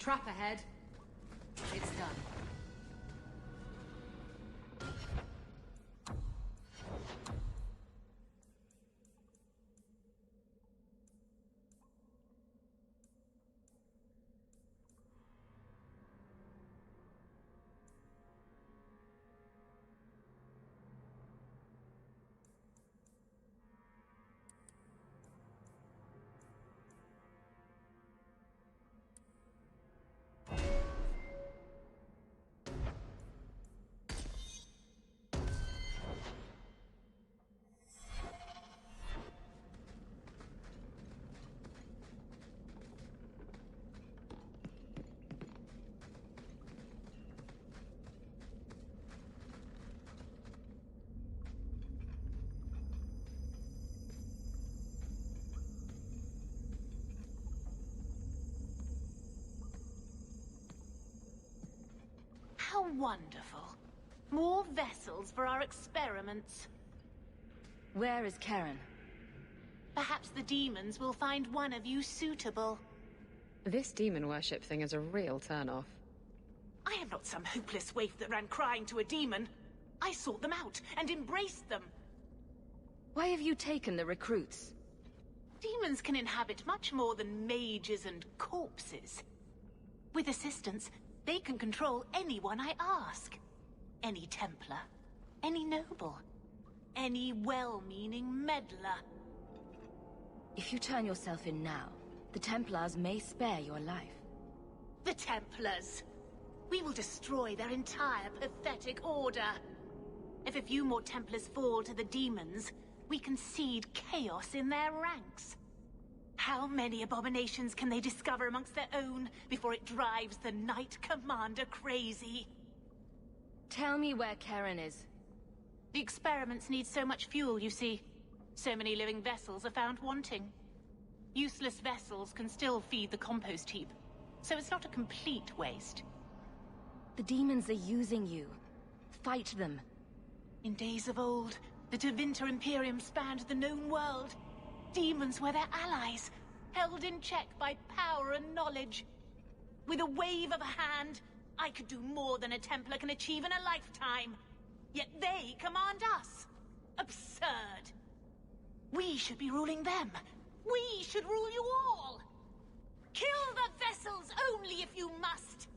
trap ahead. It's done. How wonderful. More vessels for our experiments. Where is Karen? Perhaps the demons will find one of you suitable. This demon worship thing is a real turn-off. I am not some hopeless waif that ran crying to a demon. I sought them out and embraced them. Why have you taken the recruits? Demons can inhabit much more than mages and corpses. With assistance, they can control anyone I ask. Any Templar, any noble, any well-meaning meddler. If you turn yourself in now, the Templars may spare your life. The Templars! We will destroy their entire pathetic order. If a few more Templars fall to the demons, we can seed chaos in their ranks. How many abominations can they discover amongst their own before it drives the Knight Commander crazy? Tell me where Karen is. The experiments need so much fuel, you see. So many living vessels are found wanting. Useless vessels can still feed the compost heap, so it's not a complete waste. The demons are using you. Fight them. In days of old, the Tevinter Imperium spanned the known world. Demons were their allies, held in check by power and knowledge. With a wave of a hand, I could do more than a Templar can achieve in a lifetime. Yet they command us. Absurd. We should be ruling them. We should rule you all. Kill the vessels only if you must.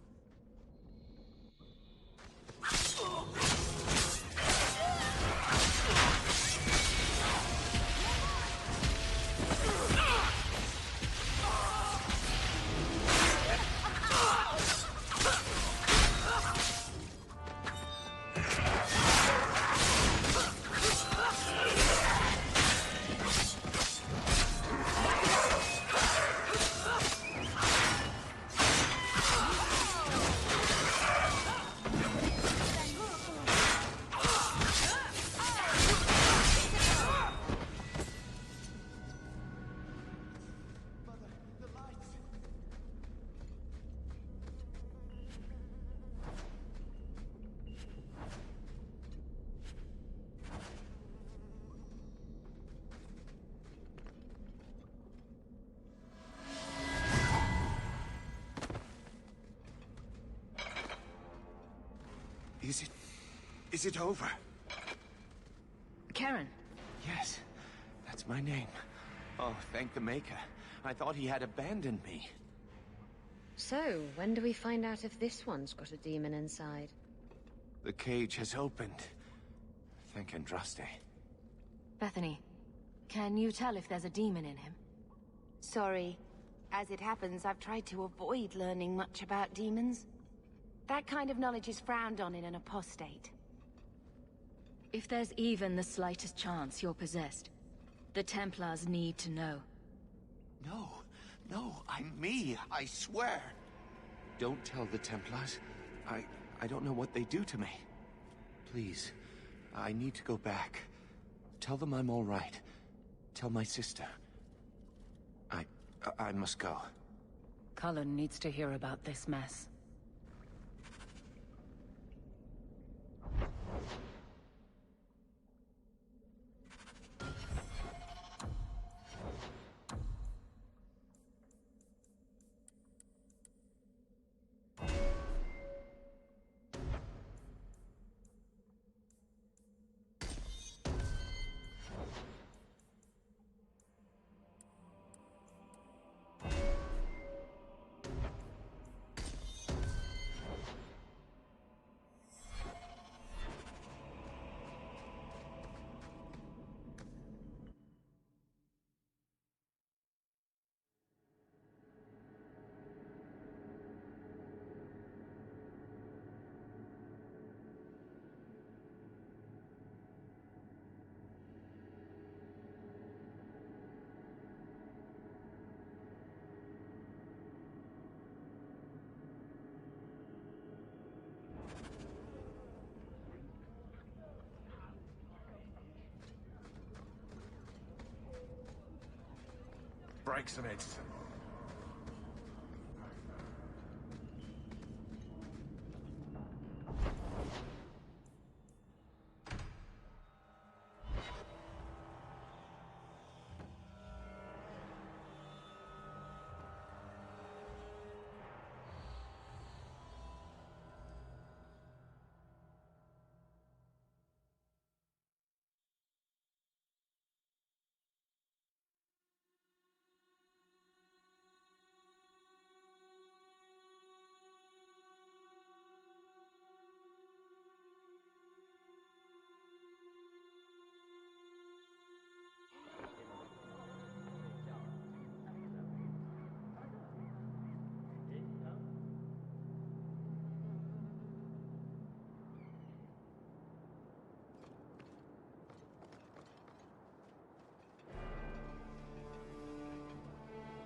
Is it over? Karen. Yes, that's my name. Oh, thank the Maker. I thought he had abandoned me. So, when do we find out if this one's got a demon inside? The cage has opened. Thank Andraste. Bethany, can you tell if there's a demon in him? Sorry. As it happens, I've tried to avoid learning much about demons. That kind of knowledge is frowned on in an apostate. If there's even the slightest chance you're possessed, the Templars need to know. No, I'm me, I swear. Don't tell the Templars. I don't know what they do to me. Please, I need to go back. Tell them I'm all right. Tell my sister. I must go. Cullen needs to hear about this mess. brakes on it.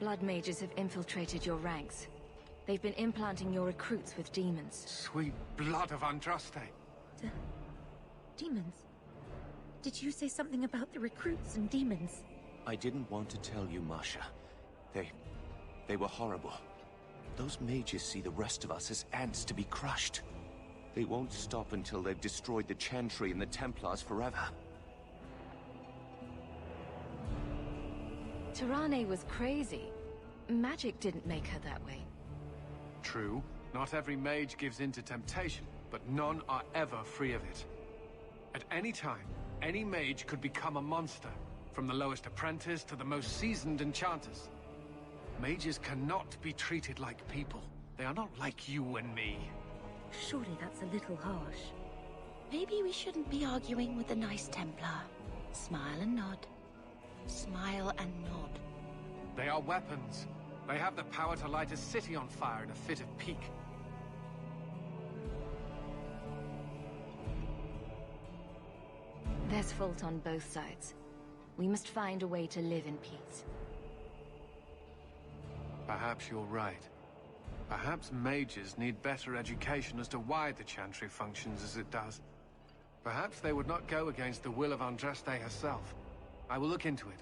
Blood mages have infiltrated your ranks. They've been implanting your recruits with demons. Sweet blood of Andraste. Demons? Did you say something about the recruits and demons? I didn't want to tell you, Masha. They were horrible. Those mages see the rest of us as ants to be crushed. They won't stop until they've destroyed the Chantry and the Templars forever. Tirane was crazy. Magic didn't make her that way. True. Not every mage gives in to temptation, but none are ever free of it. At any time, any mage could become a monster, from the lowest apprentice to the most seasoned enchanters. Mages cannot be treated like people. They are not like you and me. Surely that's a little harsh. Maybe we shouldn't be arguing with the nice Templar. Smile and nod. Smile and nod. They are weapons. They have the power to light a city on fire in a fit of pique. There's fault on both sides. We must find a way to live in peace. Perhaps you're right. Perhaps mages need better education as to why the Chantry functions as it does. Perhaps they would not go against the will of Andraste herself. I will look into it.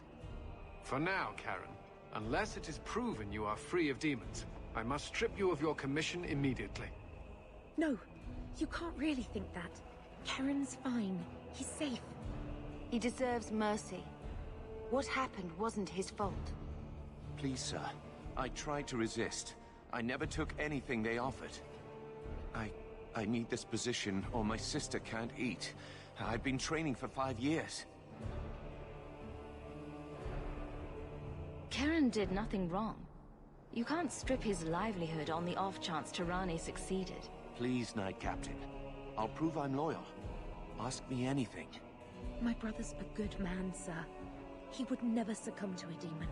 For now, Karen, unless it is proven you are free of demons, I must strip you of your commission immediately. No, you can't really think that. Karen's fine. He's safe. He deserves mercy. What happened wasn't his fault. Please, sir. I tried to resist. I never took anything they offered. I need this position, or my sister can't eat. I've been training for 5 years. Karen did nothing wrong. You can't strip his livelihood on the off chance Tirane succeeded. Please, Knight Captain. I'll prove I'm loyal. Ask me anything. My brother's a good man, sir. He would never succumb to a demon.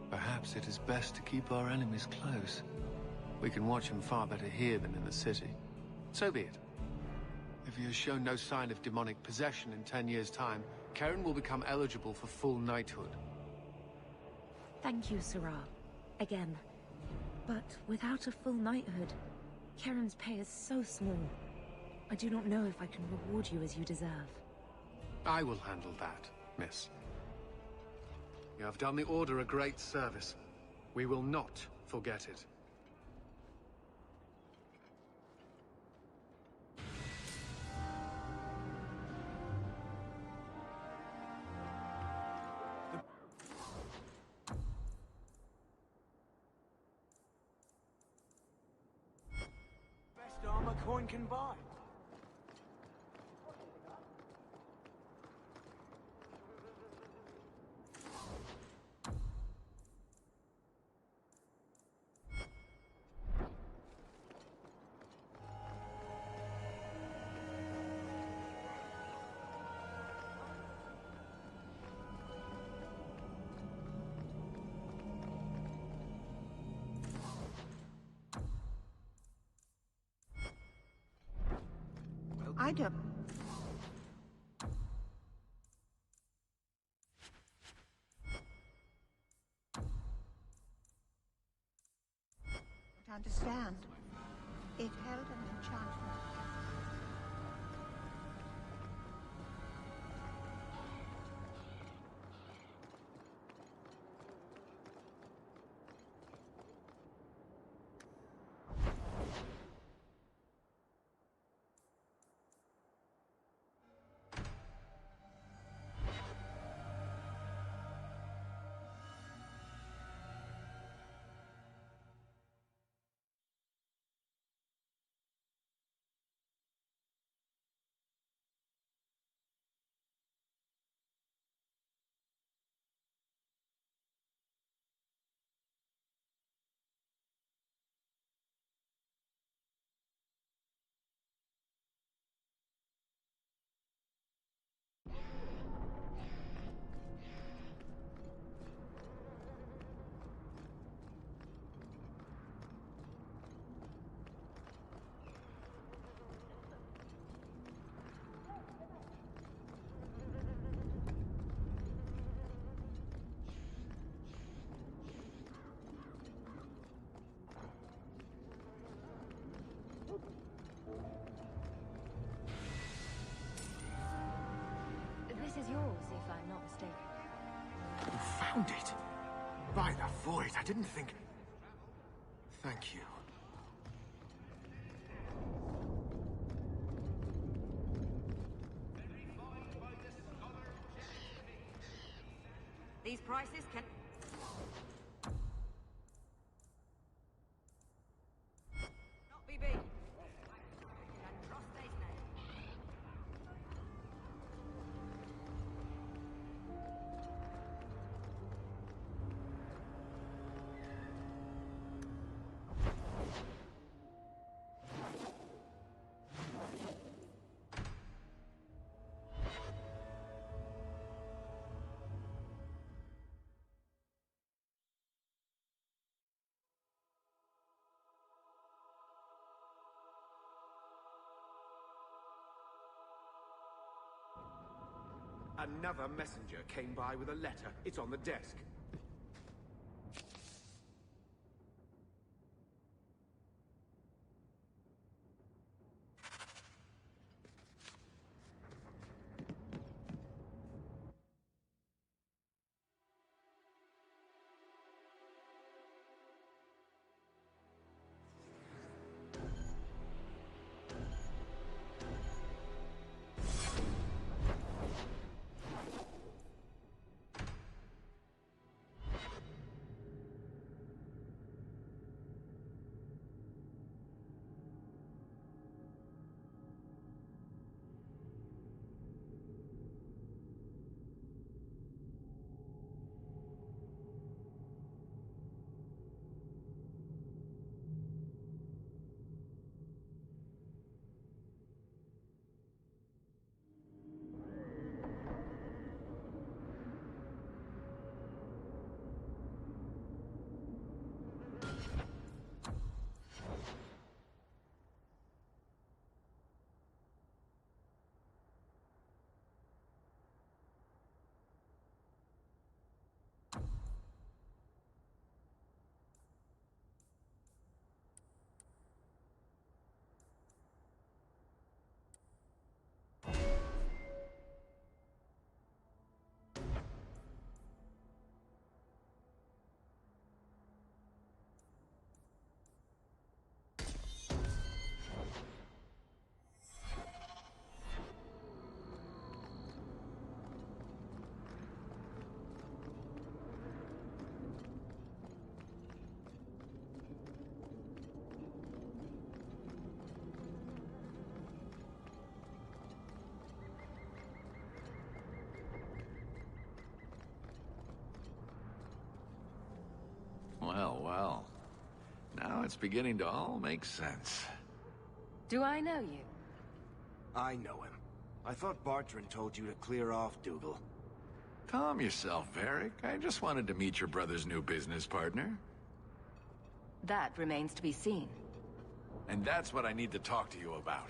Perhaps it is best to keep our enemies close. We can watch him far better here than in the city. So be it. If he has shown no sign of demonic possession in 10 years' time, Karen will become eligible for full knighthood. Thank you, Sirrah. Again. But without a full knighthood, Karen's pay is so small. I do not know if I can reward you as you deserve. I will handle that, miss. You have done the Order a great service. We will not forget it. Best armor coin can buy. I don't... don't understand. It held an enchantment. is yours, if I'm not mistaken. You found it? By the void, I didn't think... Thank you. These prices can... not be beat. Another messenger came by with a letter. It's on the desk. Well, well. Now it's beginning to all make sense. Do I know you? I know him. I thought Bartrand told you to clear off, Dougal. Calm yourself, Varric. I just wanted to meet your brother's new business partner. That remains to be seen. And that's what I need to talk to you about.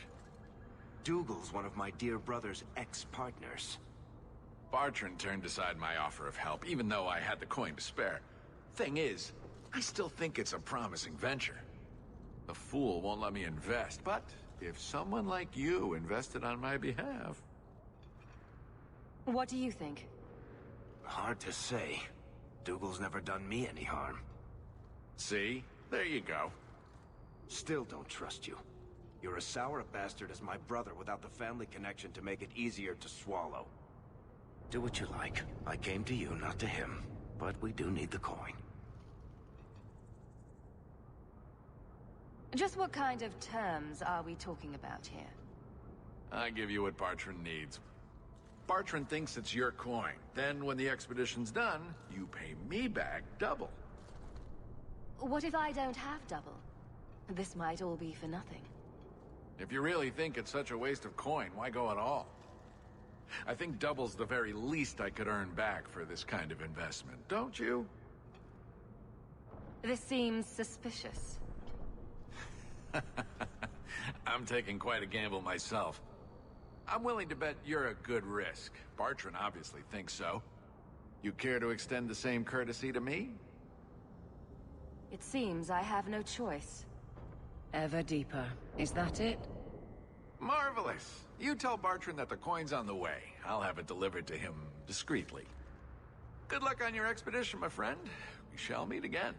Dougal's one of my dear brother's ex-partners. Bartrand turned aside my offer of help, even though I had the coin to spare. Thing is, I still think it's a promising venture. The fool won't let me invest, but if someone like you invested on my behalf... What do you think? Hard to say. Dougal's never done me any harm. See? There you go. Still don't trust you. You're as sour a bastard as my brother without the family connection to make it easier to swallow. Do what you like. I came to you, not to him. But we do need the coin. Just what kind of terms are we talking about here? I give you what Bartrand needs. Bartrand thinks it's your coin. Then when the expedition's done, you pay me back double. What if I don't have double? This might all be for nothing. If you really think it's such a waste of coin, why go at all? I think double's the very least I could earn back for this kind of investment, don't you? This seems suspicious. I'm taking quite a gamble myself. I'm willing to bet you're a good risk. Bartrand obviously thinks so. You care to extend the same courtesy to me? It seems I have no choice. Ever deeper. Is that it? Marvelous. You tell Bartrand that the coin's on the way. I'll have it delivered to him discreetly. Good luck on your expedition, my friend. We shall meet again.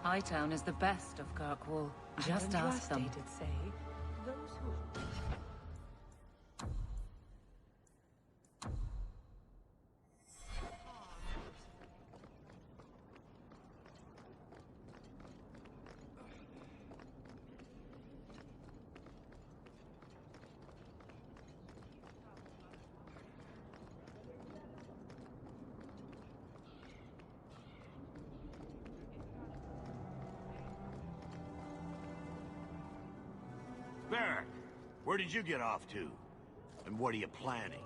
Hightown is the best of Kirkwall. Just ask them. Say, those who... Barrack, where did you get off to? And what are you planning?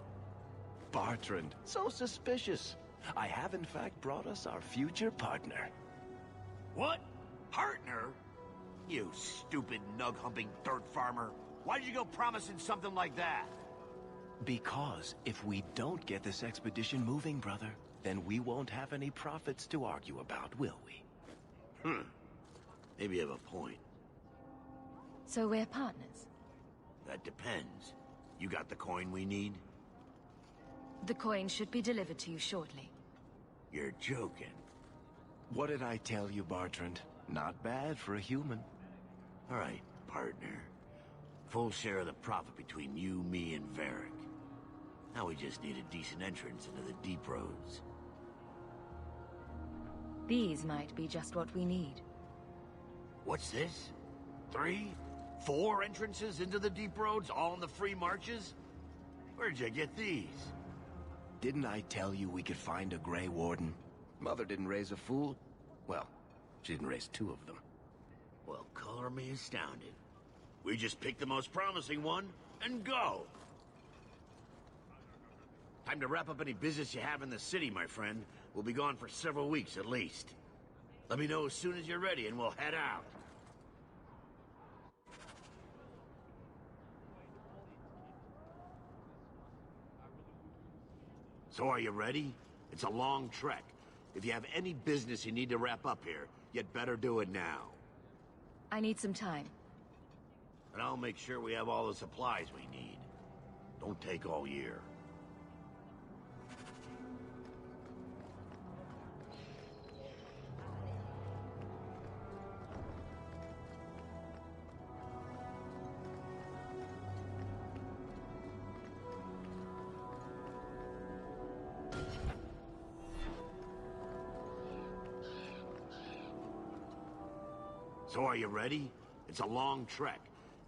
Bartrand, so suspicious. I have in fact brought us our future partner. What? Partner? You stupid nug-humping dirt farmer. Why did you go promising something like that? Because if we don't get this expedition moving, brother, then we won't have any profits to argue about, will we? Maybe you have a point. So we're partners? That depends. You got the coin we need? The coin should be delivered to you shortly. You're joking. What did I tell you, Bartrand? Not bad for a human. All right, partner. Full share of the profit between you, me, and Varric. Now we just need a decent entrance into the deep roads. These might be just what we need. What's this? 3? 4 entrances into the deep roads, all in the free marches? Where'd you get these? Didn't I tell you we could find a Grey Warden? Mother didn't raise a fool. Well, she didn't raise 2 of them. Well, color me astounded. We just pick the most promising one and go. Time to wrap up any business you have in the city, my friend. We'll be gone for several weeks at least. Let me know as soon as you're ready and we'll head out. So are you ready? It's a long trek. If you have any business you need to wrap up here, you'd better do it now. I need some time. And I'll make sure we have all the supplies we need. Don't take all year. So are you ready? It's a long trek.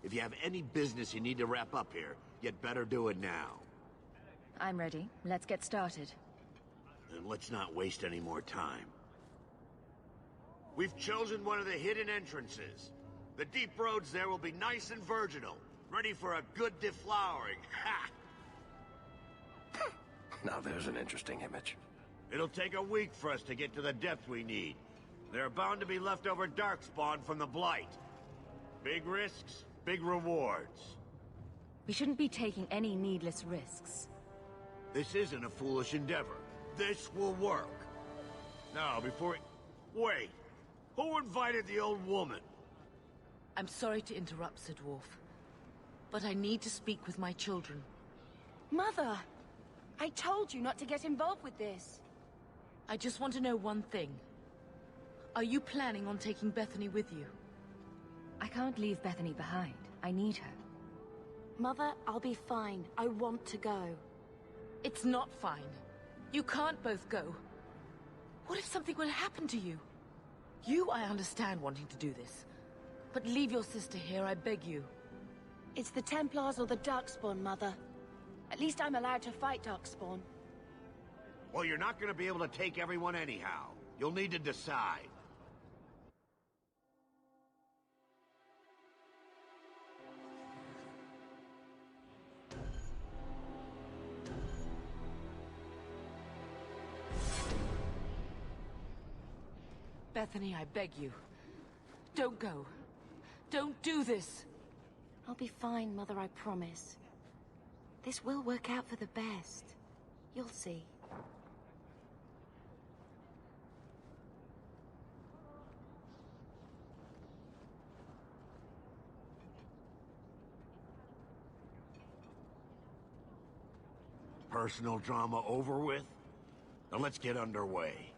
If you have any business you need to wrap up here, you'd better do it now. I'm ready. Let's get started. And let's not waste any more time. We've chosen one of the hidden entrances. The deep roads there will be nice and virginal, ready for a good deflowering. Ha! Now there's an interesting image. It'll take a week for us to get to the depth we need. There are bound to be leftover darkspawn from the Blight. Big risks, big rewards. We shouldn't be taking any needless risks. This isn't a foolish endeavor. This will work. Now, before... Wait! Who invited the old woman? I'm sorry to interrupt, Sir Dwarf, but I need to speak with my children. Mother! I told you not to get involved with this. I just want to know one thing. Are you planning on taking Bethany with you? I can't leave Bethany behind. I need her. Mother, I'll be fine. I want to go. It's not fine. You can't both go. What if something will happen to you? You, I understand wanting to do this. But leave your sister here, I beg you. It's the Templars or the Darkspawn, Mother. At least I'm allowed to fight Darkspawn. Well, you're not gonna be able to take everyone anyhow. You'll need to decide. Bethany, I beg you. Don't go. Don't do this. I'll be fine, Mother, I promise. This will work out for the best. You'll see. Personal drama over with? Now let's get underway.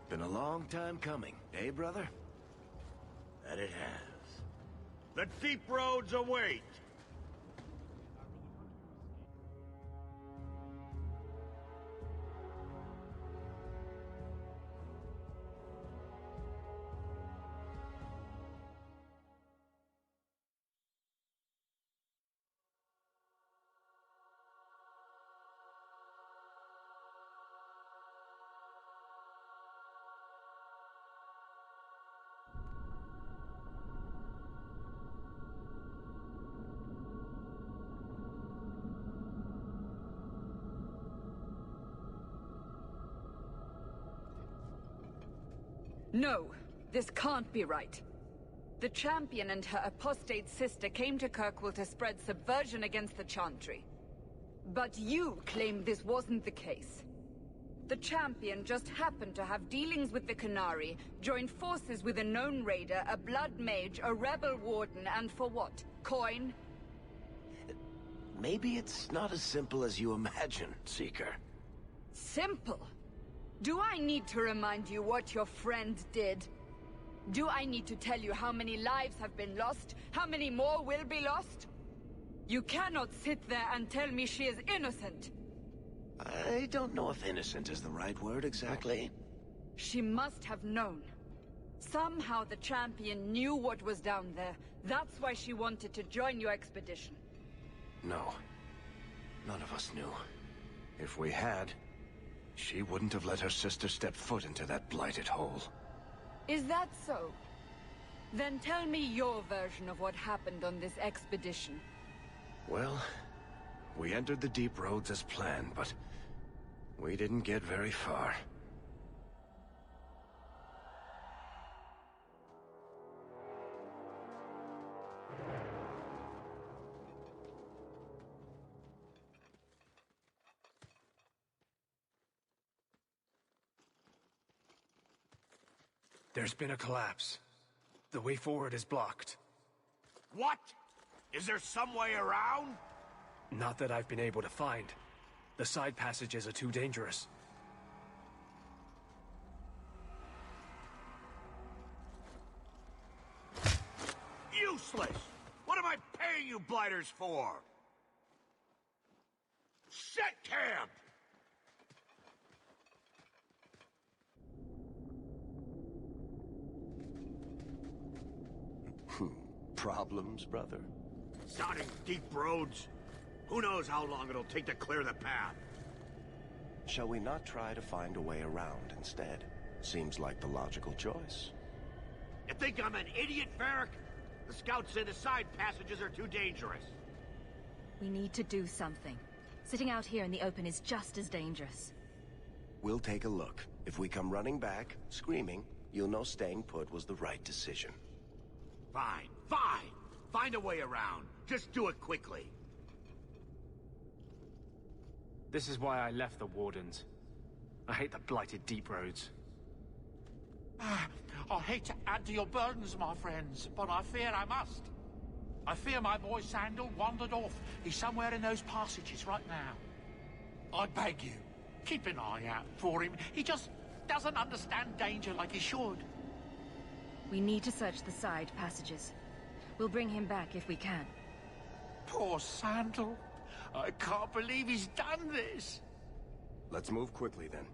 Been a long time coming, eh, brother? That it has. The deep roads await! No, this can't be right. The Champion and her apostate sister came to Kirkwall to spread subversion against the Chantry. But you claim this wasn't the case. The Champion just happened to have dealings with the Canary, joined forces with a known raider, a blood mage, a rebel warden, and for what? Coin? Maybe it's not as simple as you imagine, Seeker. Simple? Do I need to remind you what your friend did? Do I need to tell you how many lives have been lost? How many more will be lost? You cannot sit there and tell me she is innocent. I don't know if innocent is the right word exactly. She must have known. Somehow the Champion knew what was down there. That's why she wanted to join your expedition. No. None of us knew. If we had, she wouldn't have let her sister step foot into that blighted hole. Is that so? Then tell me your version of what happened on this expedition. Well, we entered the deep roads as planned, but we didn't get very far. There's been a collapse. The way forward is blocked. What? Is there some way around? Not that I've been able to find. The side passages are too dangerous. Useless! What am I paying you blighters for? Set camp! Problems, brother? Sounding deep roads. Who knows how long it'll take to clear the path? Shall we not try to find a way around instead? Seems like the logical choice. You think I'm an idiot, Varric? The scouts say the side passages are too dangerous. We need to do something. Sitting out here in the open is just as dangerous. We'll take a look. If we come running back, screaming, you'll know staying put was the right decision. Fine, fine! Find a way around. Just do it quickly. This is why I left the Wardens. I hate the blighted deep roads. I hate to add to your burdens, my friends, but I fear I must. I fear my boy Sandal wandered off. He's somewhere in those passages right now. I beg you, keep an eye out for him. He just doesn't understand danger like he should. We need to search the side passages. We'll bring him back if we can. Poor Sandal. I can't believe he's done this. Let's move quickly then.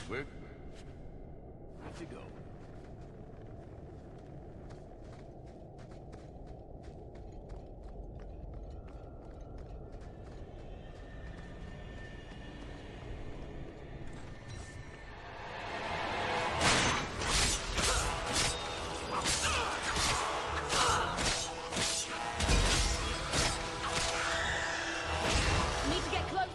We're good to go. Need to get closer.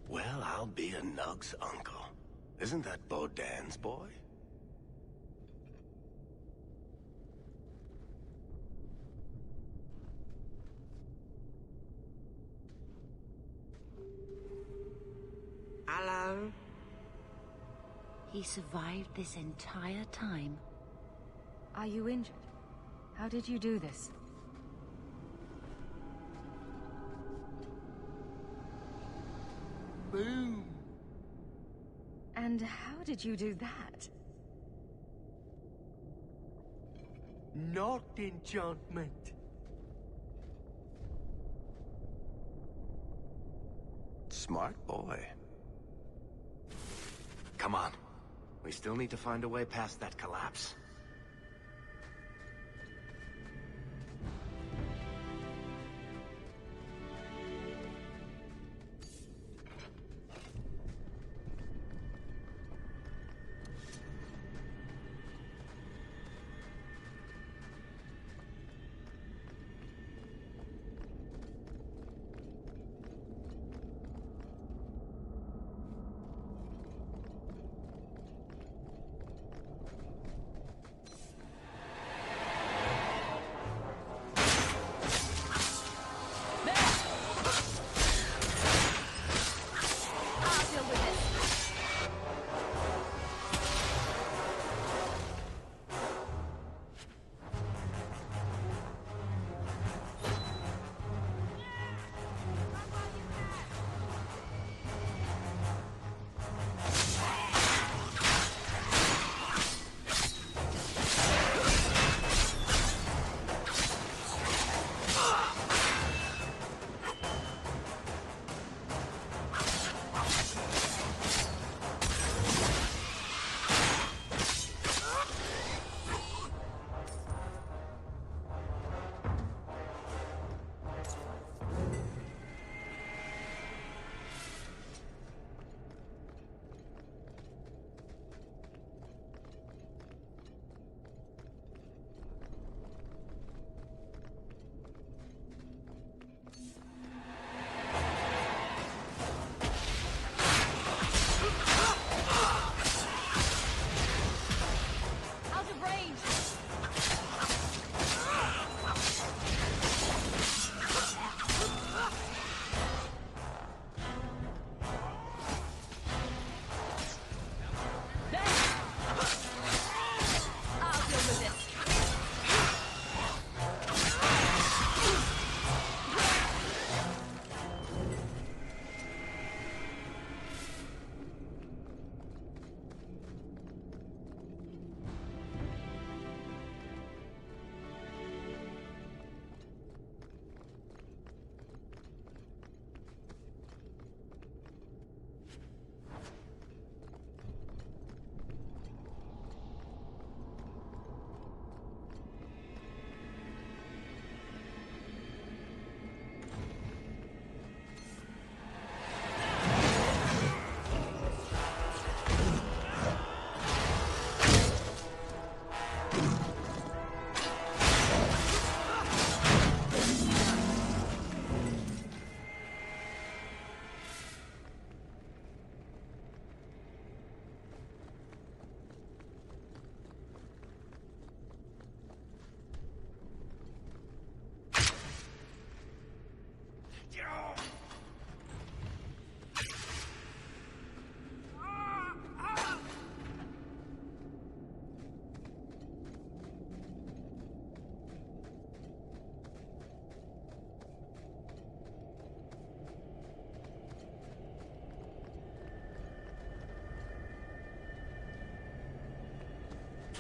Well, I'll be a Nug's uncle. Isn't that Bodan's boy? Hello? He survived this entire time. Are you injured? How did you do this? Boom. And how did you do that? Not enchantment. Smart boy. Come on. We still need to find a way past that collapse.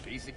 Easy.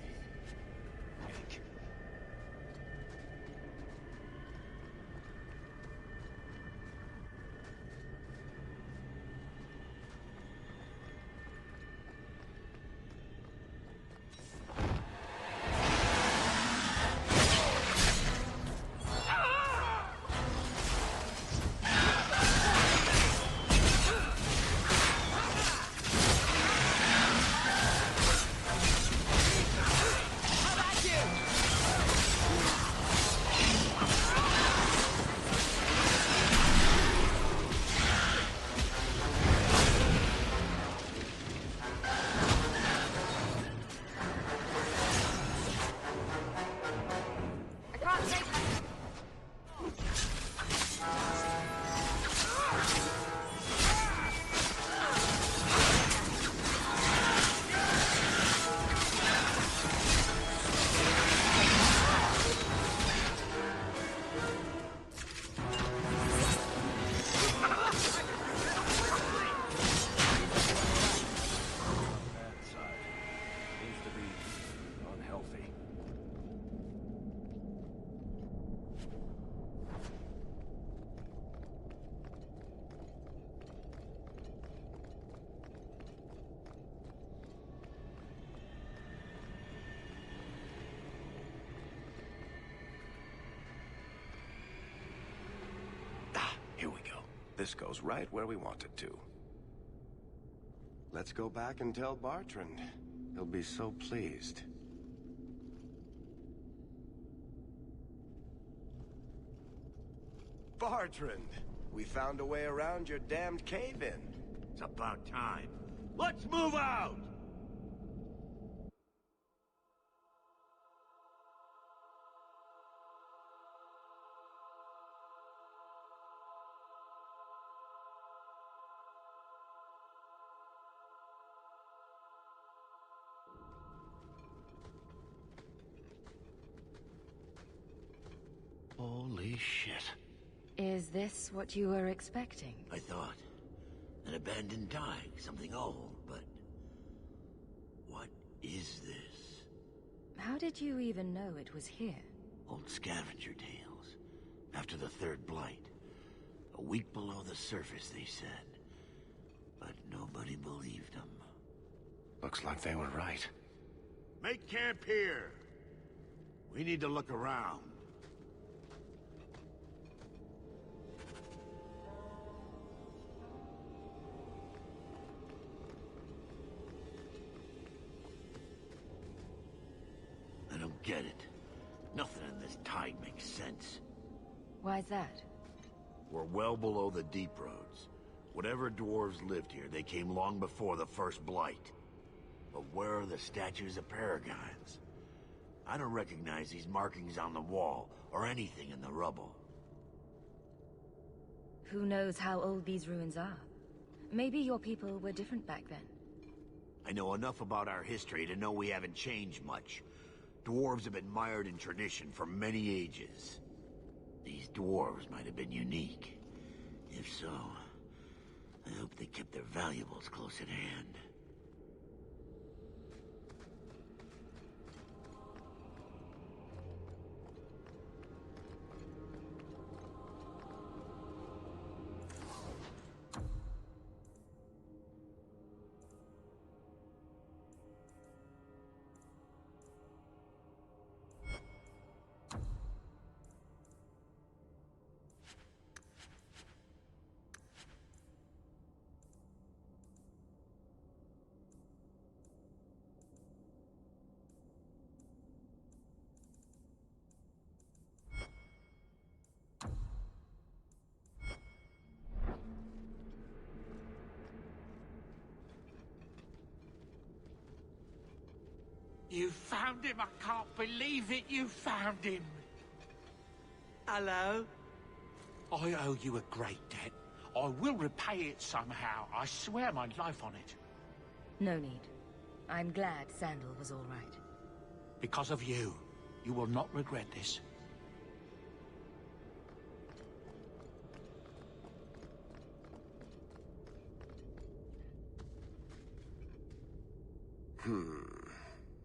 This goes right where we want it to. Let's go back and tell Bartrand. He'll be so pleased. Bartrand! We found a way around your damned cave-in. It's about time. Let's move out! Holy shit. Is this what you were expecting? I thought. An abandoned dike, something old, but... what is this? How did you even know it was here? Old scavenger tales. After the third blight. A week below the surface, they said. But nobody believed them. Looks like they were right. Make camp here! We need to look around. I don't get it. Nothing in this tide makes sense. Why's that? We're well below the deep roads. Whatever dwarves lived here, they came long before the first blight. But where are the statues of paragons? I don't recognize these markings on the wall, or anything in the rubble. Who knows how old these ruins are? Maybe your people were different back then. I know enough about our history to know we haven't changed much. Dwarves have been mired in tradition for many ages. These dwarves might have been unique. If so, I hope they kept their valuables close at hand. You found him! I can't believe it! You found him! Hello? I owe you a great debt. I will repay it somehow. I swear my life on it. No need. I'm glad Sandal was all right. Because of you. You will not regret this.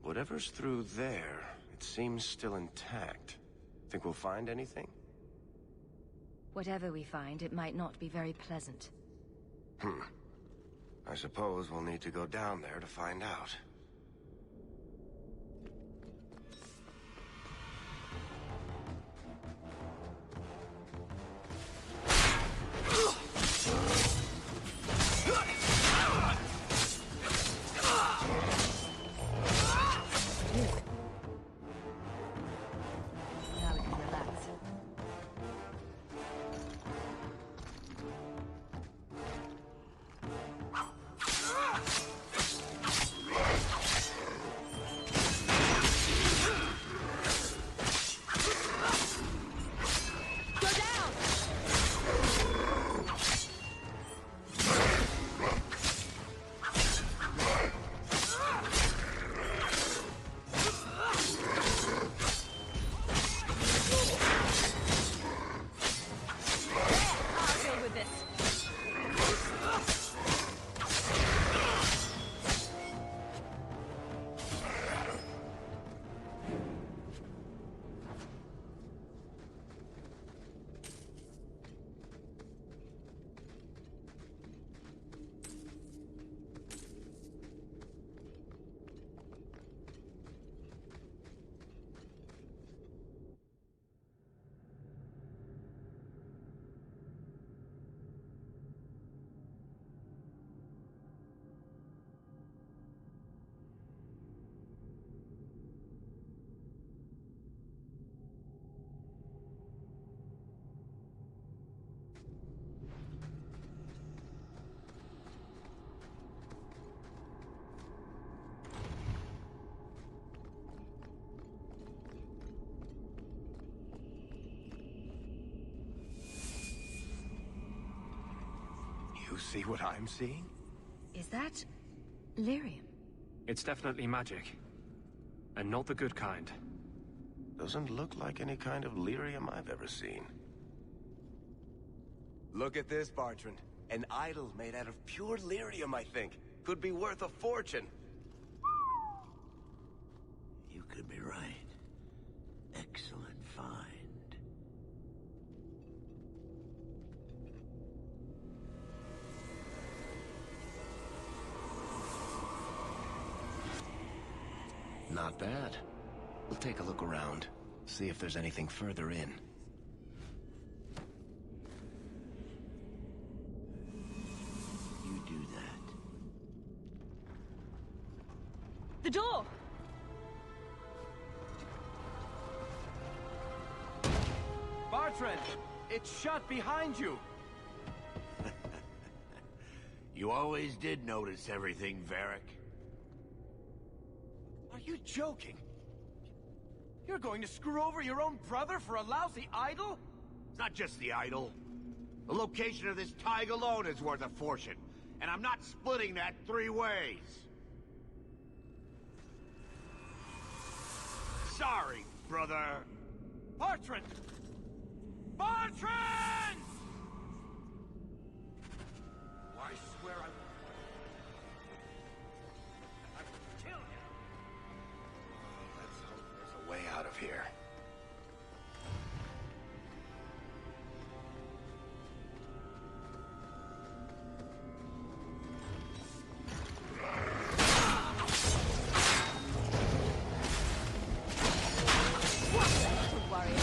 Whatever's through there, it seems still intact. Think we'll find anything? Whatever we find, it might not be very pleasant. I suppose we'll need to go down there to find out. Now we can relax. you see what I'm seeing? Is that... lyrium? It's definitely magic. And not the good kind. Doesn't look like any kind of lyrium I've ever seen. Look at this, Bartrand. An idol made out of pure lyrium, I think. Could be worth a fortune. You could be right. Excellent find. Not bad. We'll take a look around. See if there's anything further in. You do that. The door! Bartrand! It's shut behind you! You always did notice everything, Varric. Are you joking? You're going to screw over your own brother for a lousy idol? It's not just the idol. The location of this tag alone is worth a fortune, and I'm not splitting that 3 ways. Sorry, brother. Bartrand! Bartrand! I swear I will kill you. Let's hope there's a way out of here. Don't worry.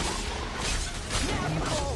Now you call!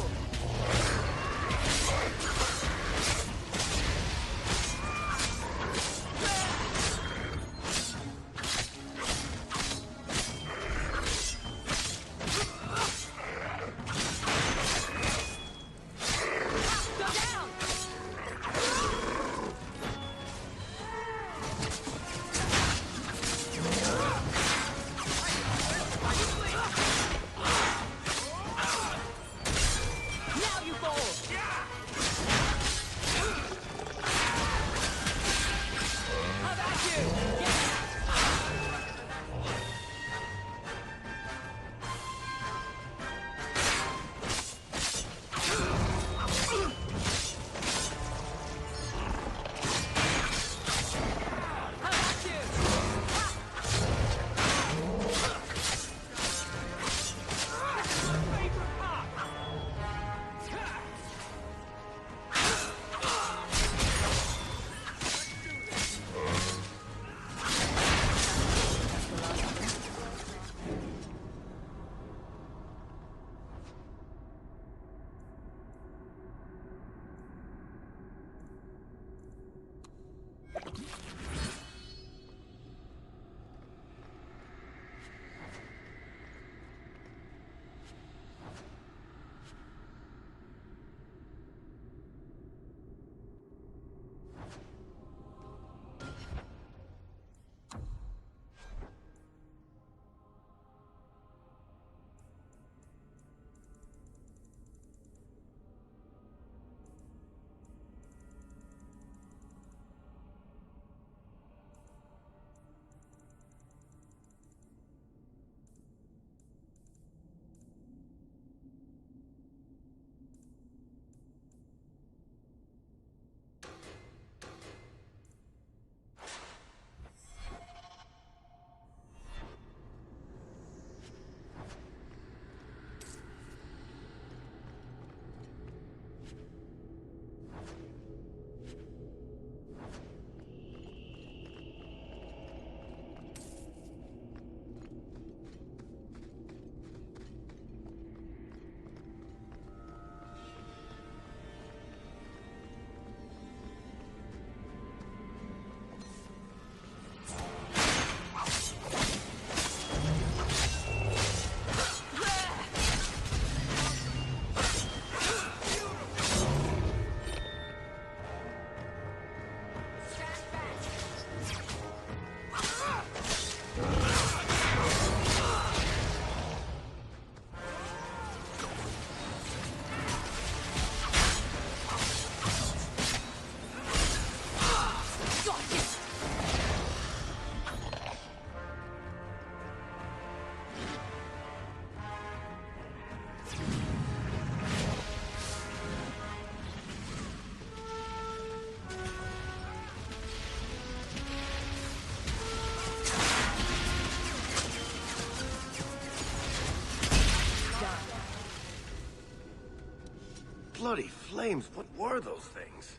Bloody flames, what were those things?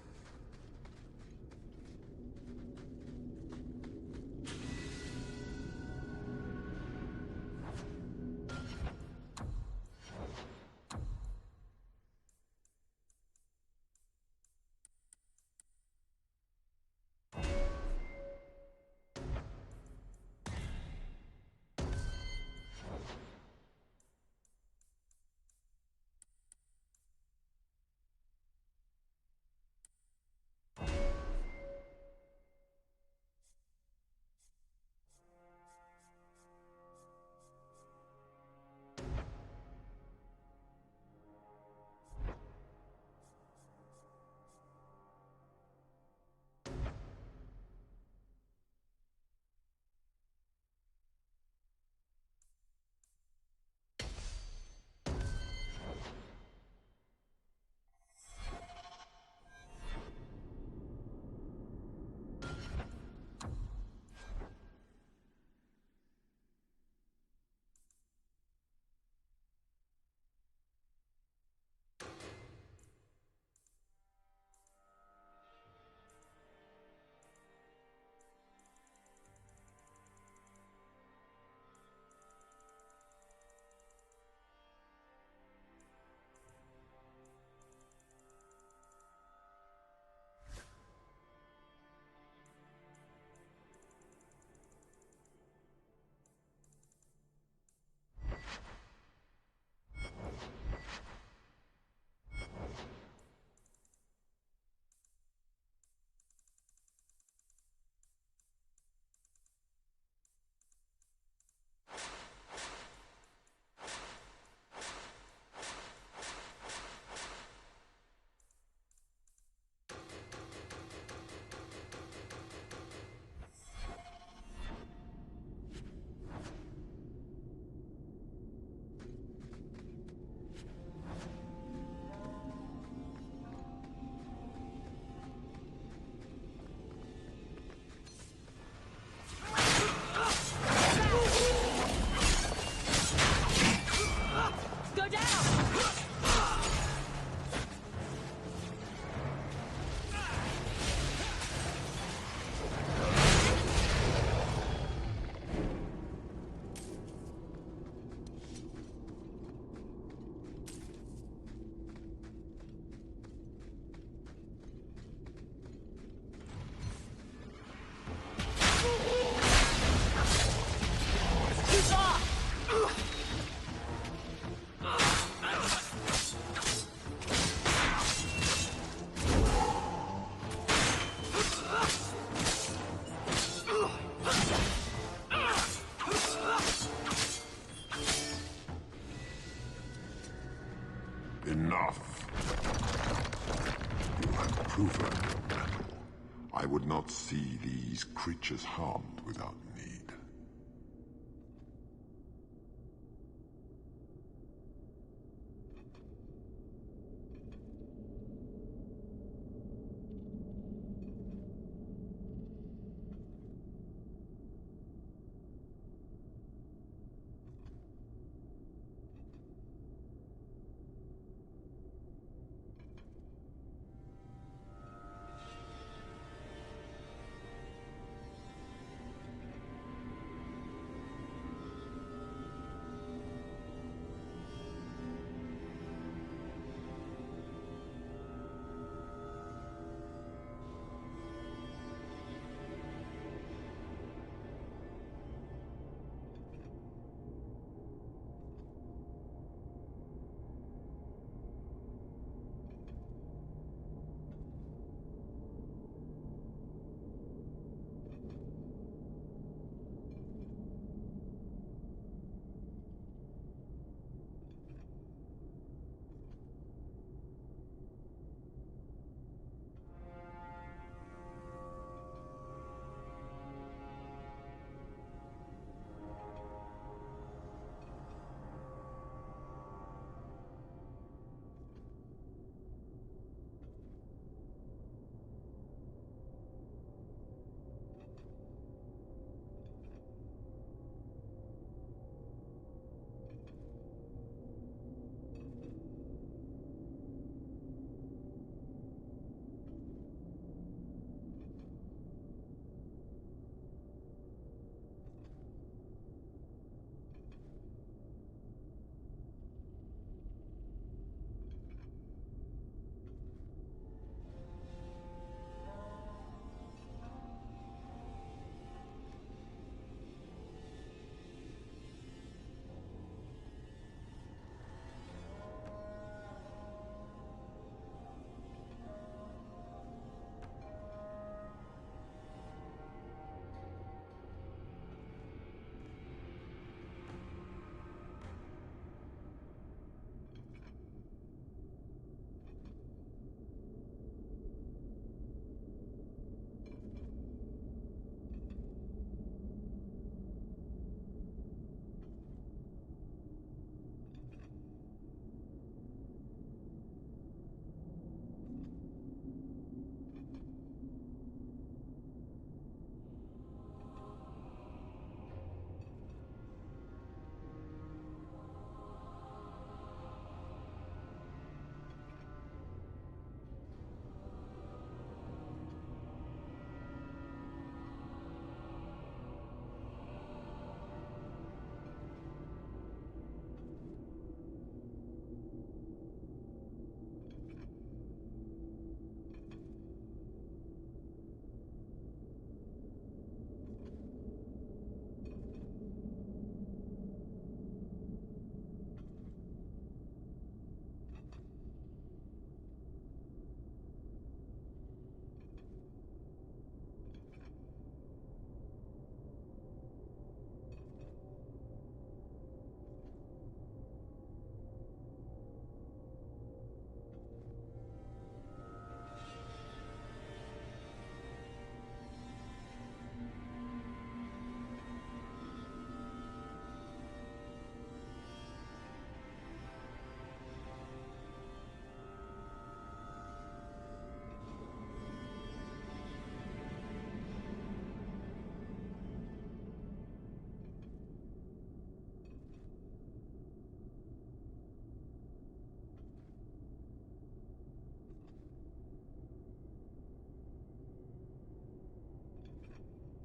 Enough. You have proven your mettle. I would not see these creatures harmed without need.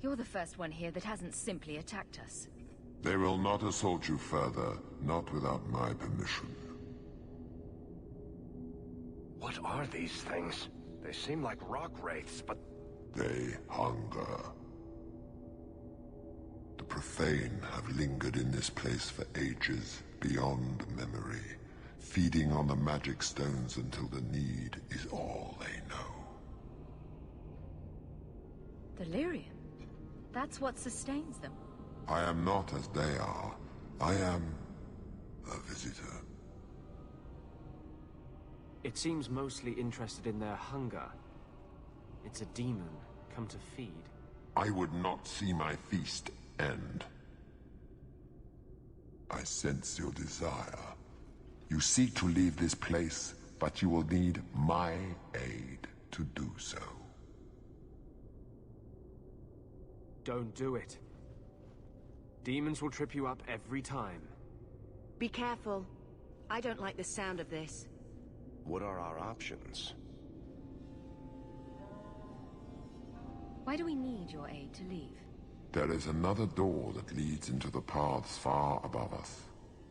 You're the first one here that hasn't simply attacked us. They will not assault you further, not without my permission. What are these things? They seem like rock wraiths, but... They hunger. The profane have lingered in this place for ages, beyond memory, feeding on the magic stones until the need is all they know. Delirium? That's what sustains them. I am not as they are. I am a visitor. It seems mostly interested in their hunger. It's a demon, come to feed. I would not see my feast end. I sense your desire. You seek to leave this place, but you will need my aid to do so. Don't do it. Demons will trip you up every time. Be careful. I don't like the sound of this. What are our options? Why do we need your aid to leave? There is another door that leads into the paths far above us.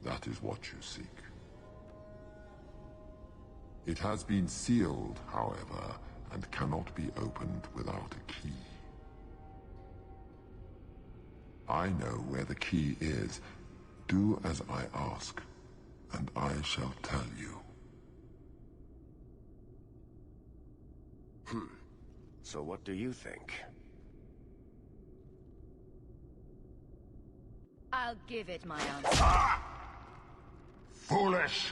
That is what you seek. It has been sealed, however, and cannot be opened without a key. I know where the key is. Do as I ask, and I shall tell you. So what do you think? I'll give it my answer. Foolish!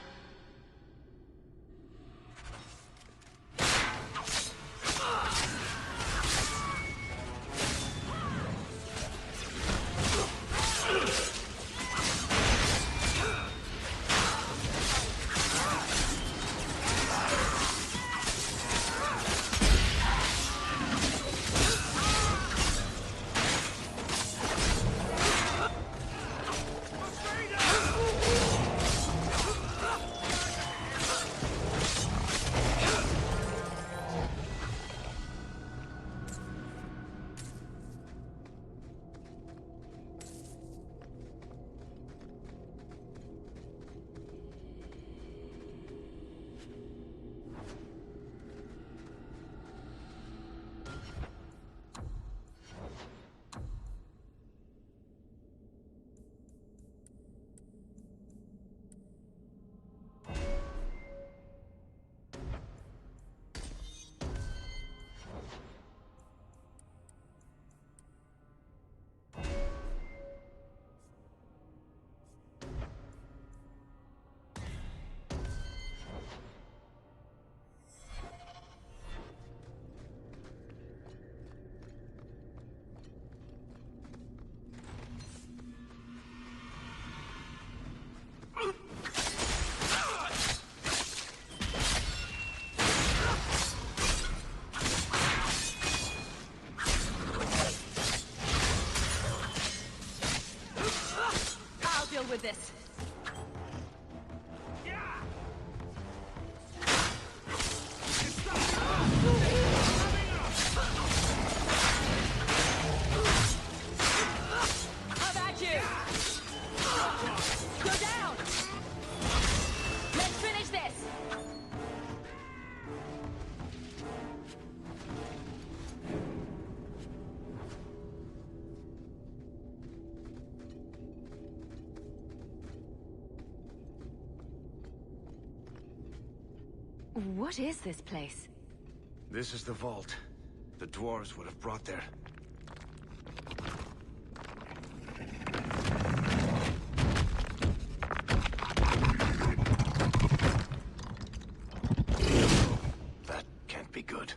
With this. How about you? Go down! Let's finish this! What is this place? This is the vault. The dwarves would have brought their... That can't be good.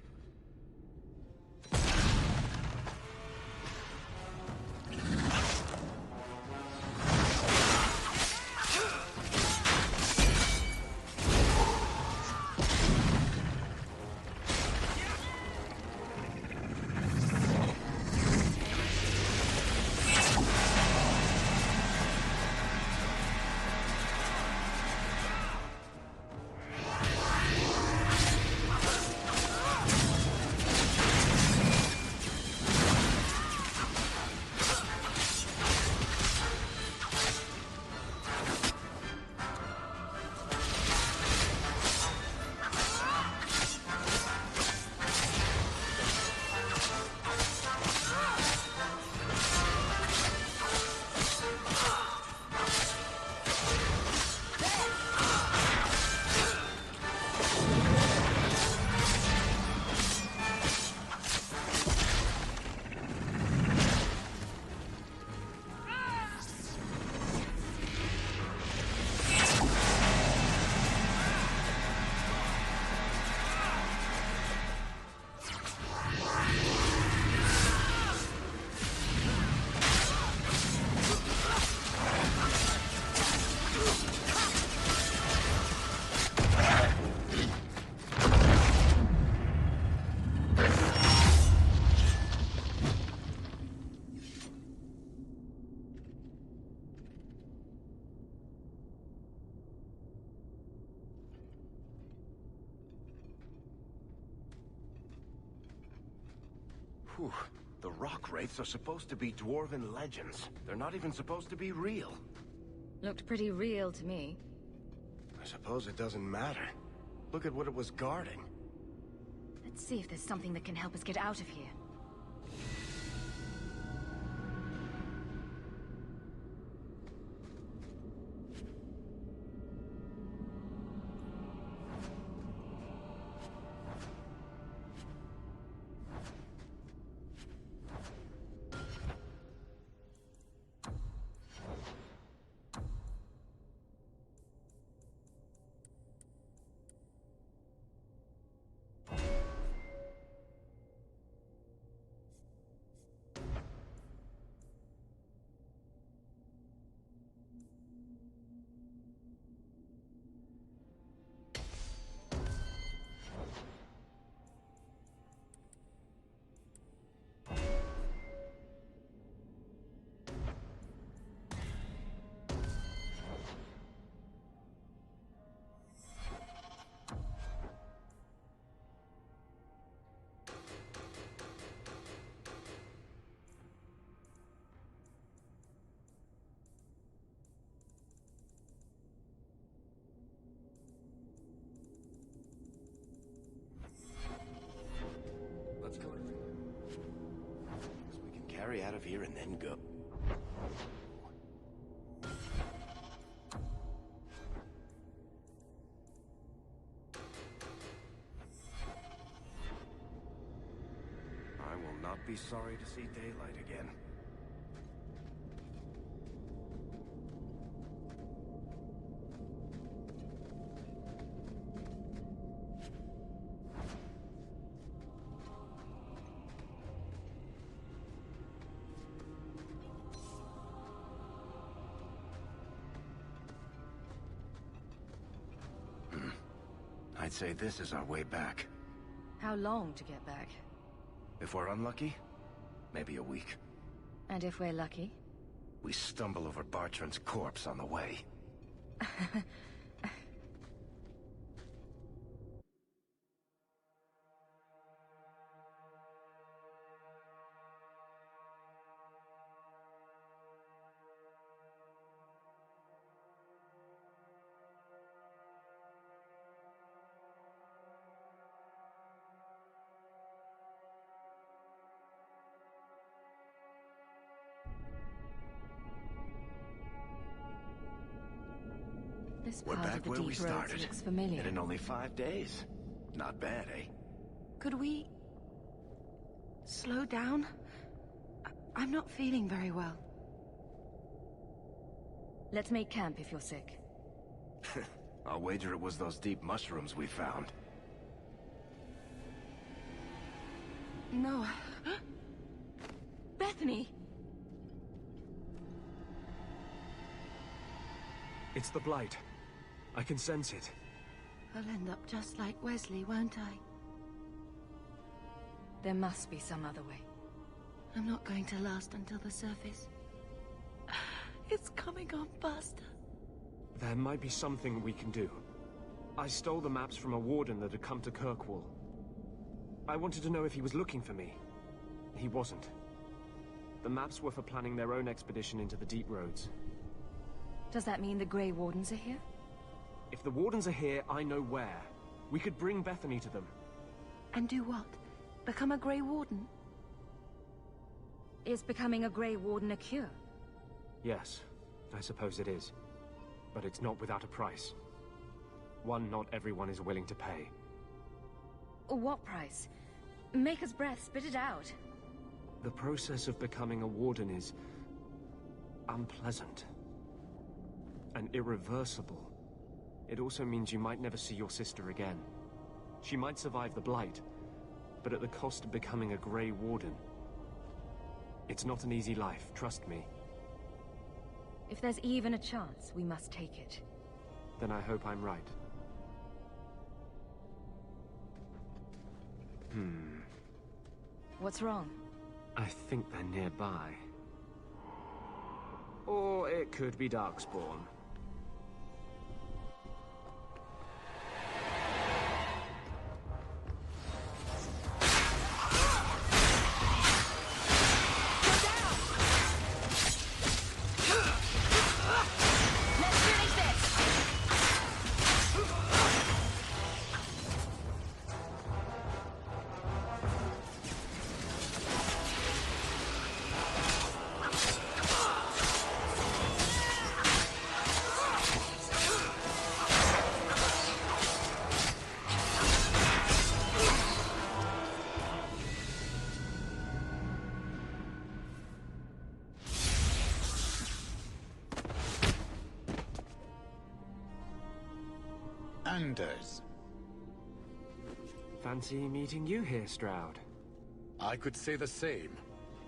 Whew. The rock wraiths are supposed to be dwarven legends. They're not even supposed to be real. Looked pretty real to me. I suppose it doesn't matter. Look at what it was guarding. Let's see if there's something that can help us get out of here. Let's go. So we can carry out of here and then go. I will not be sorry to see daylight again. I'd say this is our way back. How long to get back? If we're unlucky, maybe a week. And if we're lucky? We stumble over Bartrand's corpse on the way. This We're part back of the where we deep roads started. looks familiar. And in only 5 days. Not bad, eh? Could we... slow down? I'm not feeling very well. Let's make camp if you're sick. I'll wager it was those deep mushrooms we found. No. Bethany! It's the Blight. I can sense it. I'll end up just like Wesley, won't I? There must be some other way. I'm not going to last until the surface. It's coming on faster. There might be something we can do. I stole the maps from a warden that had come to Kirkwall. I wanted to know if he was looking for me. He wasn't. The maps were for planning their own expedition into the deep roads. Does that mean the Grey Wardens are here? If the Wardens are here, I know where. We could bring Bethany to them. And do what? Become a Grey Warden? Is becoming a Grey Warden a cure? Yes, I suppose it is. But it's not without a price. One not everyone is willing to pay. What price? Maker's breath, spit it out. The process of becoming a Warden is... unpleasant. And irreversible. It also means you might never see your sister again. She might survive the Blight, but at the cost of becoming a Grey Warden. It's not an easy life, trust me. If there's even a chance, we must take it. Then I hope I'm right. What's wrong? I think they're nearby. Or it could be Darkspawn. Anders. Fancy meeting you here, Stroud. I could say the same.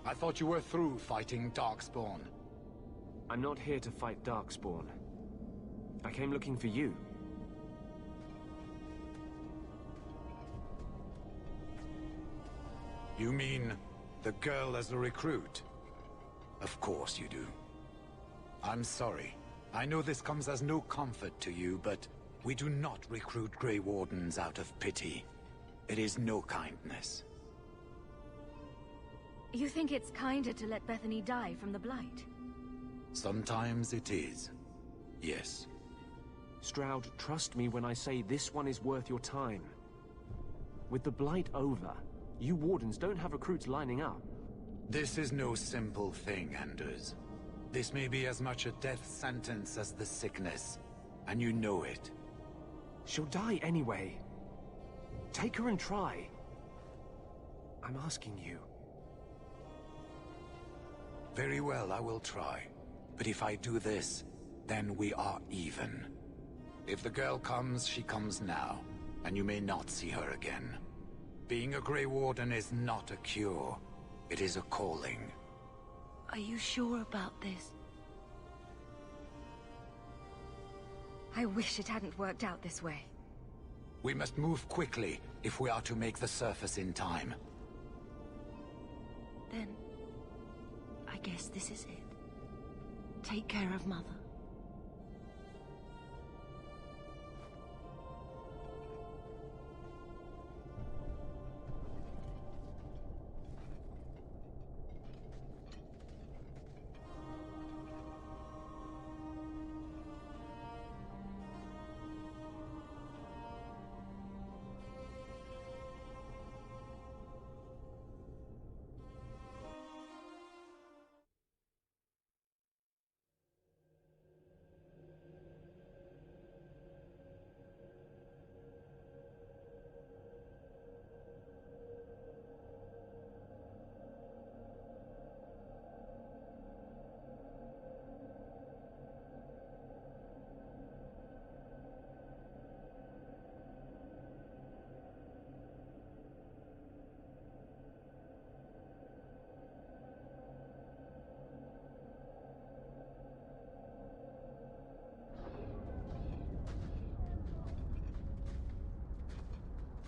I thought you were through fighting Darkspawn. I'm not here to fight Darkspawn. I came looking for you. You mean the girl as a recruit? Of course you do. I'm sorry. I know this comes as no comfort to you, but we do not recruit Grey Wardens out of pity. It is no kindness. You think it's kinder to let Bethany die from the Blight? Sometimes it is. Yes. Stroud, trust me when I say this one is worth your time. With the Blight over, you Wardens don't have recruits lining up. This is no simple thing, Anders. This may be as much a death sentence as the sickness, and you know it. She'll die anyway. Take her and try. I'm asking you. Very well, I will try. But if I do this, then we are even. If the girl comes, she comes now, and you may not see her again. Being a Grey Warden is not a cure. It is a calling. Are you sure about this? I wish it hadn't worked out this way. We must move quickly if we are to make the surface in time. Then, I guess this is it. Take care of Mother.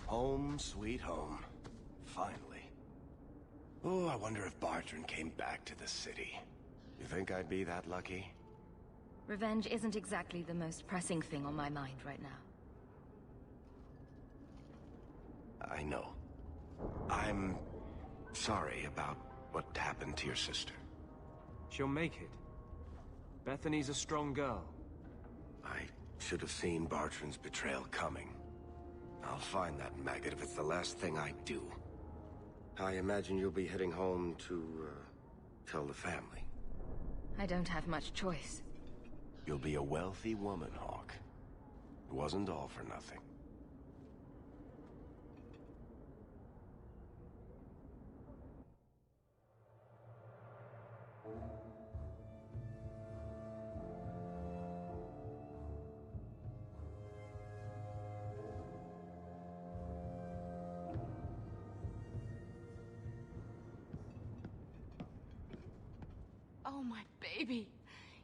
Home, sweet home. Finally. Oh, I wonder if Bartrand came back to the city. You think I'd be that lucky? Revenge isn't exactly the most pressing thing on my mind right now. I know. I'm sorry about what happened to your sister. She'll make it. Bethany's a strong girl. I should have seen Bartrand's betrayal coming. I'll find that maggot if it's the last thing I do. I imagine you'll be heading home to, tell the family. I don't have much choice. You'll be a wealthy woman, Hawk. It wasn't all for nothing. Oh, my baby.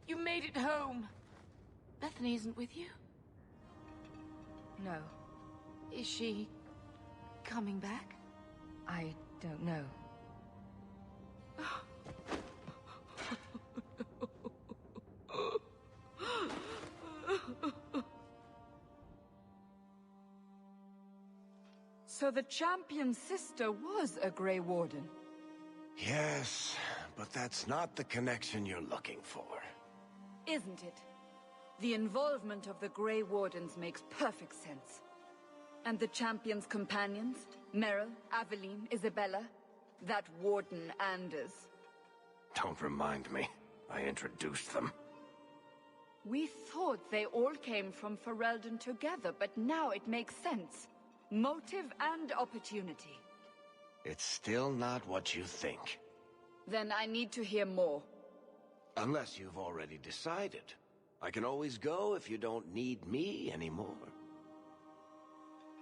You made it home. Bethany isn't with you? No. Is she coming back? I don't know. So the champion's sister was a Grey Warden? Yes, but that's not the connection you're looking for. Isn't it? The involvement of the Grey Wardens makes perfect sense. And the champion's companions? Meryl, Aveline, Isabella? That Warden Anders? Don't remind me. I introduced them. We thought they all came from Ferelden together, but now it makes sense. Motive and opportunity. It's still not what you think. Then I need to hear more. Unless you've already decided. I can always go if you don't need me anymore.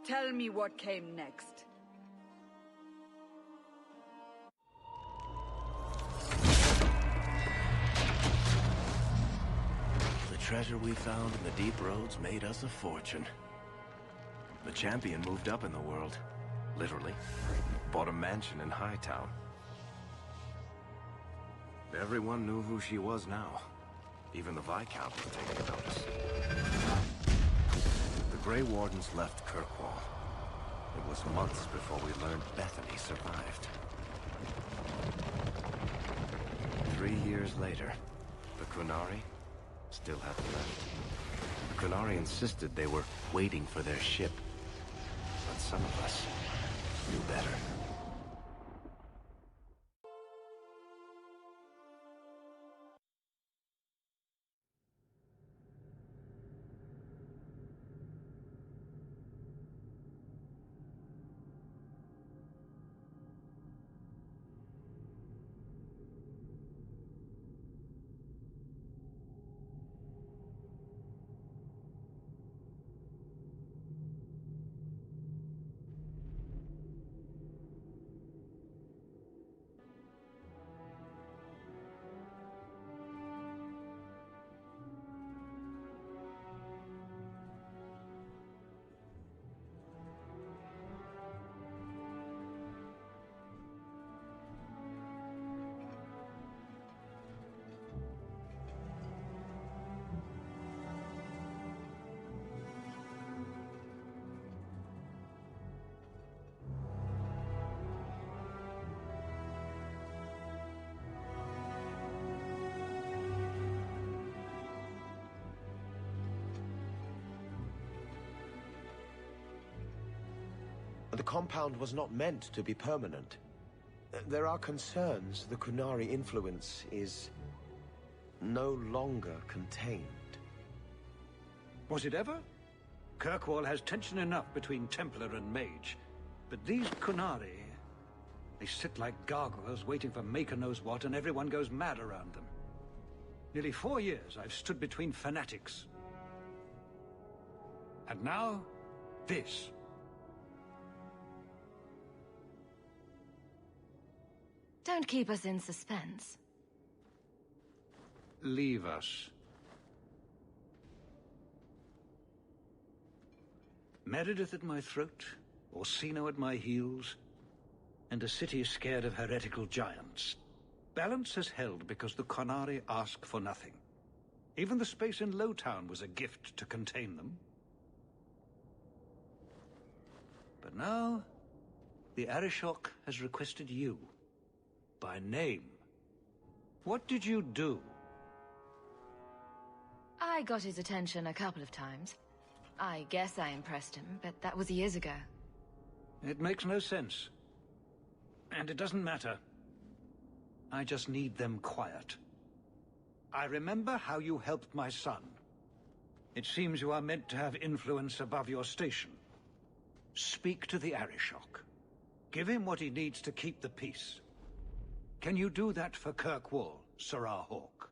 Tell me what came next. The treasure we found in the deep roads made us a fortune. The champion moved up in the world. Literally. Bought a mansion in Hightown. Everyone knew who she was now. Even the Viscount was taking notice. The Grey Wardens left Kirkwall. It was months before we learned Bethany survived. 3 years later, the Qunari still hadn't left. The Qunari insisted they were waiting for their ship. But some of us knew better. The compound was not meant to be permanent. There are concerns the Qunari influence is no longer contained. Was it ever? Kirkwall has tension enough between Templar and Mage. But these Qunari, they sit like gargoyles waiting for Maker knows what, and everyone goes mad around them. Nearly 4 years I've stood between fanatics. And now, this. Don't keep us in suspense. Leave us. Meredith at my throat, Orsino at my heels, and a city scared of heretical giants. Balance has held because the Qunari ask for nothing. Even the space in Lowtown was a gift to contain them. But now, the Arishok has requested you. By name. What did you do? I got his attention a couple of times. I guess I impressed him, but that was years ago. It makes no sense. And it doesn't matter. I just need them quiet. I remember how you helped my son. It seems you are meant to have influence above your station. Speak to the Arishok. Give him what he needs to keep the peace. Can you do that for Kirkwall, Sarah Hawke?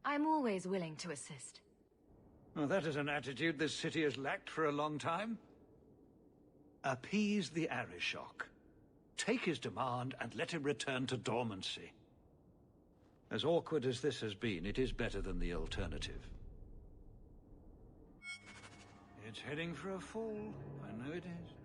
I'm always willing to assist. Well, that is an attitude this city has lacked for a long time. Appease the Arishok. Take his demand and let him return to dormancy. As awkward as this has been, it is better than the alternative. It's heading for a fall. I know it is.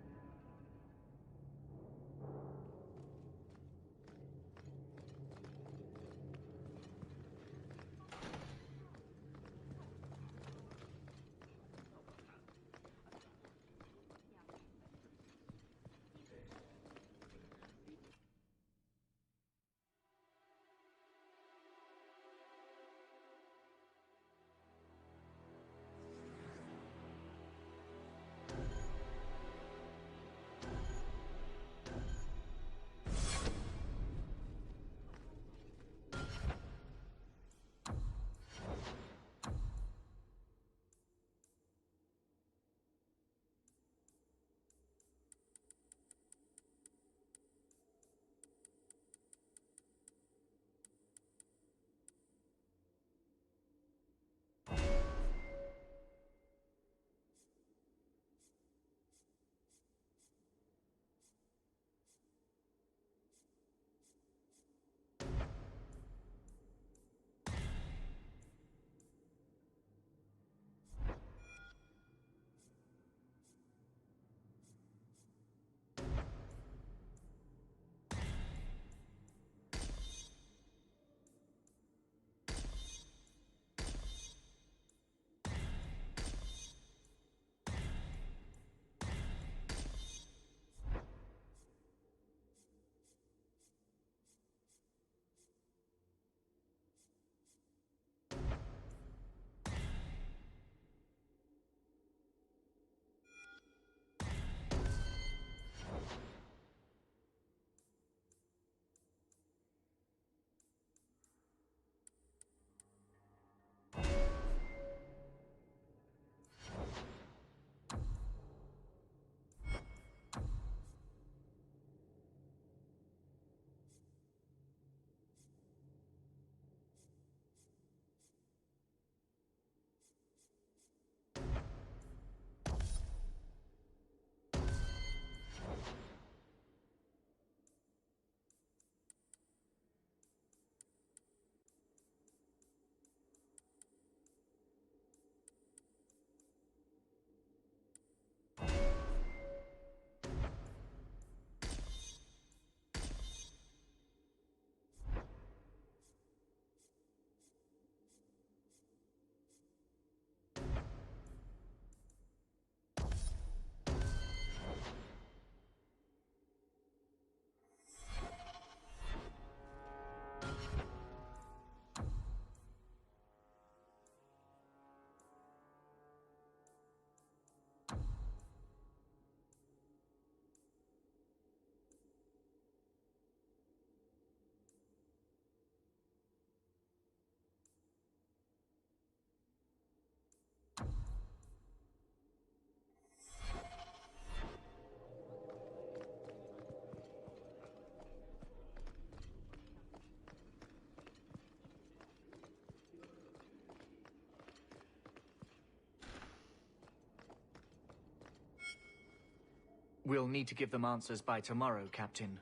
We'll need to give them answers by tomorrow, Captain.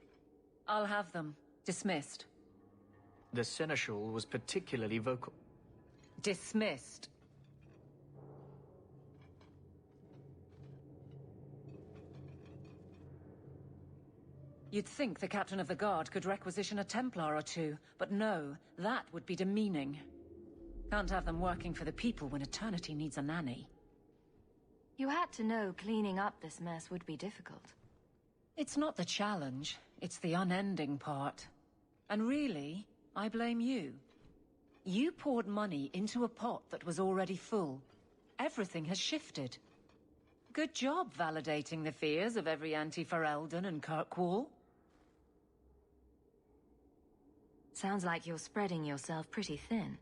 I'll have them. Dismissed. The Seneschal was particularly vocal. Dismissed. You'd think the Captain of the Guard could requisition a Templar or two, but no, that would be demeaning. Can't have them working for the people when eternity needs a nanny. You had to know cleaning up this mess would be difficult. It's not the challenge, it's the unending part. And really, I blame you. You poured money into a pot that was already full. Everything has shifted. Good job validating the fears of every anti-Ferelden and Kirkwall. Sounds like you're spreading yourself pretty thin.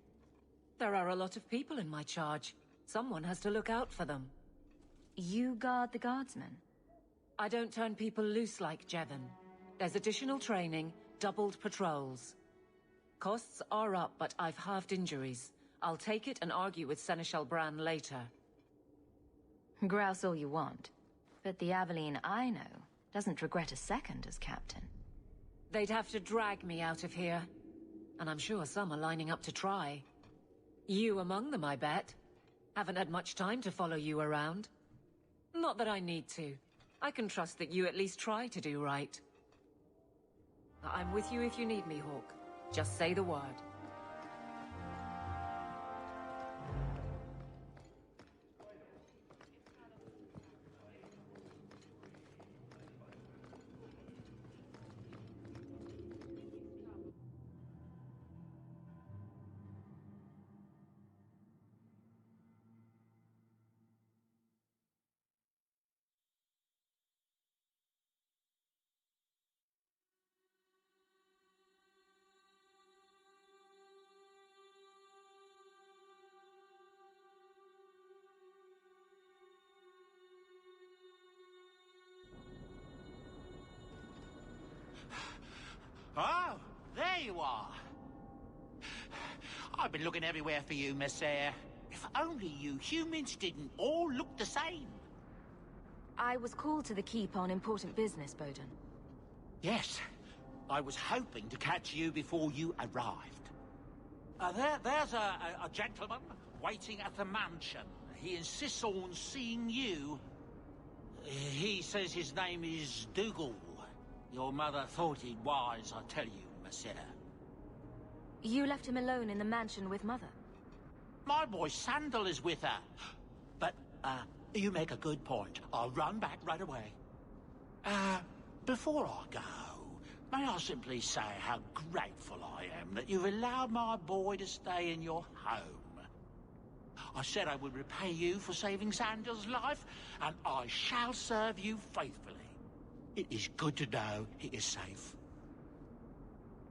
There are a lot of people in my charge. Someone has to look out for them. You guard the guardsmen? I don't turn people loose like Jevon. There's additional training, doubled patrols. Costs are up, but I've halved injuries. I'll take it and argue with Seneschal Bran later. Grouse all you want. But the Aveline I know doesn't regret a second as captain. They'd have to drag me out of here. And I'm sure some are lining up to try. You among them, I bet. Haven't had much time to follow you around. Not that I need to. I can trust that you at least try to do right. I'm with you if you need me, Hawk. Just say the word. Oh, there you are. I've been looking everywhere for you, Messiah. If only you humans didn't all look the same. I was called to the keep on important business, Bowden. Yes. I was hoping to catch you before you arrived. There's a gentleman waiting at the mansion. He insists on seeing you. He says his name is Dougal. Your mother thought it wise, I tell you, Messiah. You left him alone in the mansion with Mother? My boy Sandal is with her. But, you make a good point. I'll run back right away. Before I go, may I simply say how grateful I am that you've allowed my boy to stay in your home. I said I would repay you for saving Sandal's life, and I shall serve you faithfully. It is good to know he is safe.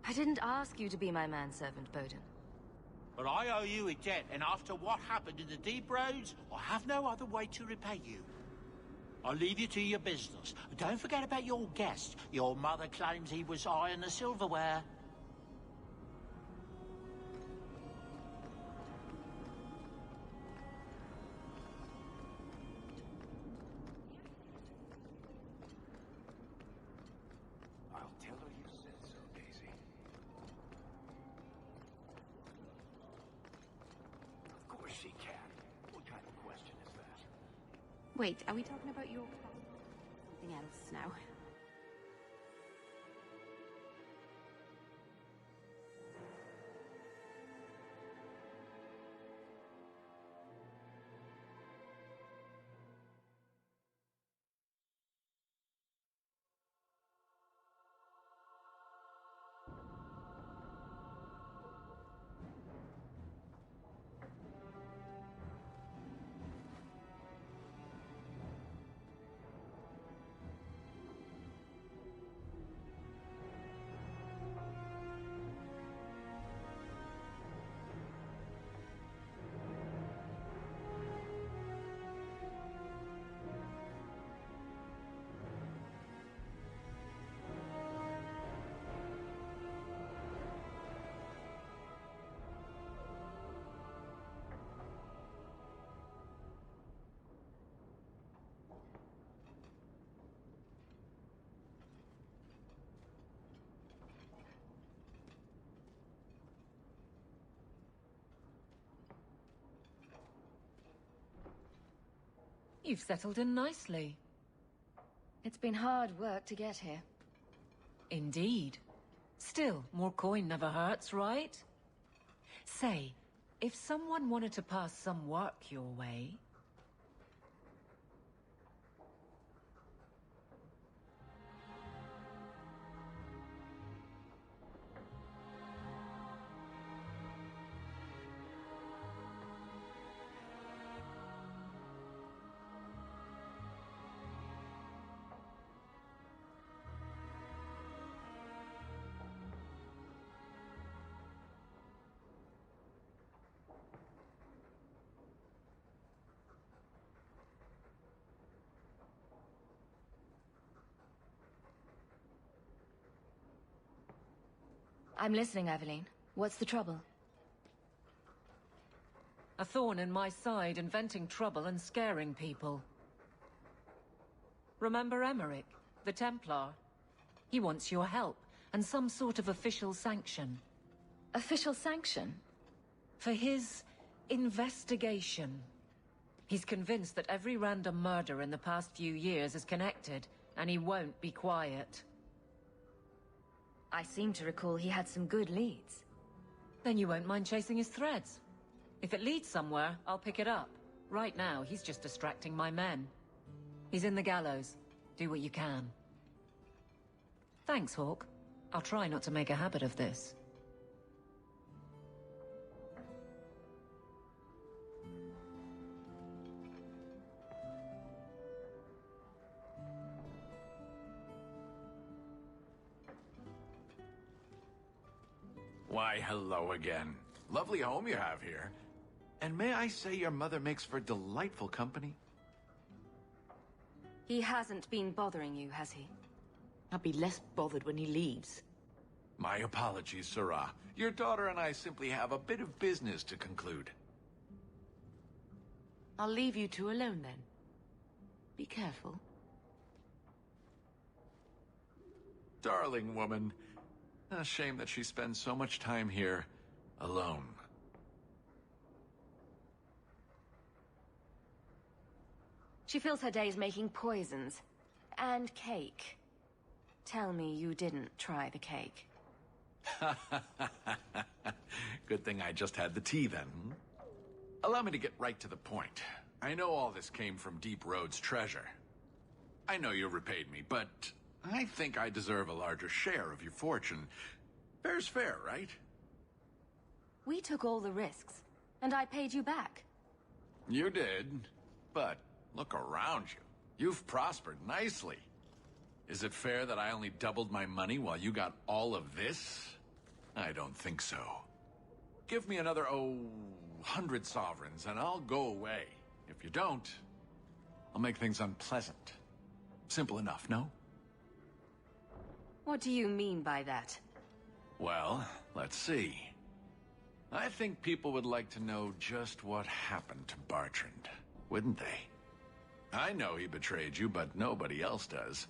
I didn't ask you to be my manservant, Bowden. But I owe you a debt, and after what happened in the Deep Roads, I have no other way to repay you. I'll leave you to your business. Don't forget about your guest. Your mother claims he was eyeing the silverware. Wait, are we talking about your... something else now? You've settled in nicely. It's been hard work to get here. Indeed. Still, more coin never hurts, right? Say, if someone wanted to pass some work your way... I'm listening, Aveline. What's the trouble? A thorn in my side, inventing trouble and scaring people. Remember Emmerich, the Templar? He wants your help, and some sort of official sanction. Official sanction? For his investigation. He's convinced that every random murder in the past few years is connected, and he won't be quiet. I seem to recall he had some good leads. Then you won't mind chasing his threads. If it leads somewhere, I'll pick it up. Right now, he's just distracting my men. He's in the gallows. Do what you can. Thanks, Hawk. I'll try not to make a habit of this. Why, hello again. Lovely home you have here. And may I say your mother makes for delightful company? He hasn't been bothering you, has he? I'll be less bothered when he leaves. My apologies, Sarah. Your daughter and I simply have a bit of business to conclude. I'll leave you two alone then. Be careful. Darling woman. A shame that she spends so much time here, alone. She fills her days making poisons. And cake. Tell me you didn't try the cake. Good thing I just had the tea then. Allow me to get right to the point. I know all this came from Deep Road's treasure. I know you repaid me, but I think I deserve a larger share of your fortune. Fair's fair, right? We took all the risks, and I paid you back. You did, but look around you. You've prospered nicely. Is it fair that I only doubled my money while you got all of this? I don't think so. Give me another, 100 sovereigns, and I'll go away. If you don't, I'll make things unpleasant. Simple enough, no? What do you mean by that? Well, let's see. I think people would like to know just what happened to Bertrand, wouldn't they? I know he betrayed you, but nobody else does.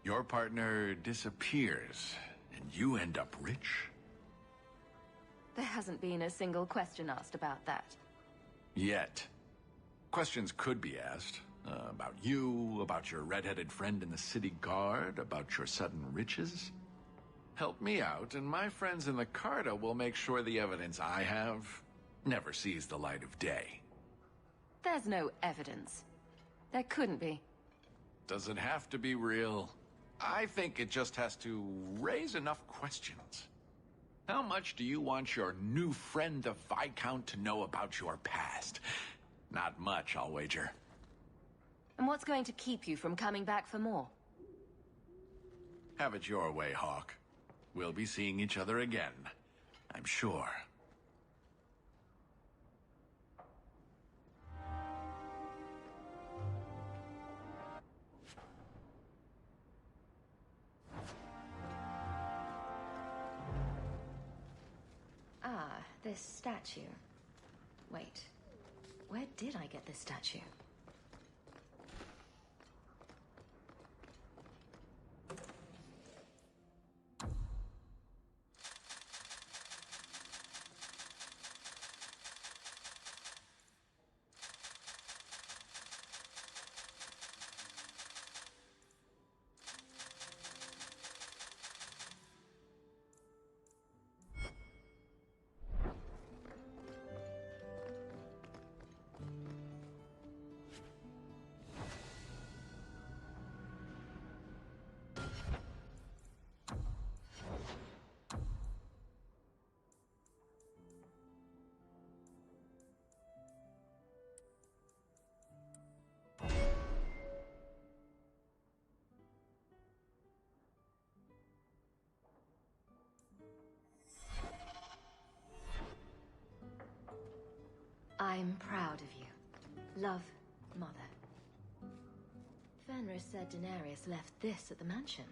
Your partner disappears, and you end up rich. There hasn't been a single question asked about that. Yet. Questions could be asked. About you, about your red-headed friend in the city guard, about your sudden riches. Help me out, and my friends in the Carta will make sure the evidence I have never sees the light of day. There's no evidence. There couldn't be. Does it have to be real? I think it just has to raise enough questions. How much do you want your new friend, the Viscount, to know about your past? Not much, I'll wager. And what's going to keep you from coming back for more? Have it your way, Hawk. We'll be seeing each other again, I'm sure. Ah, this statue. Wait, where did I get this statue? I'm proud of you. Love, Mother. Fenris said Daenerys left this at the mansion.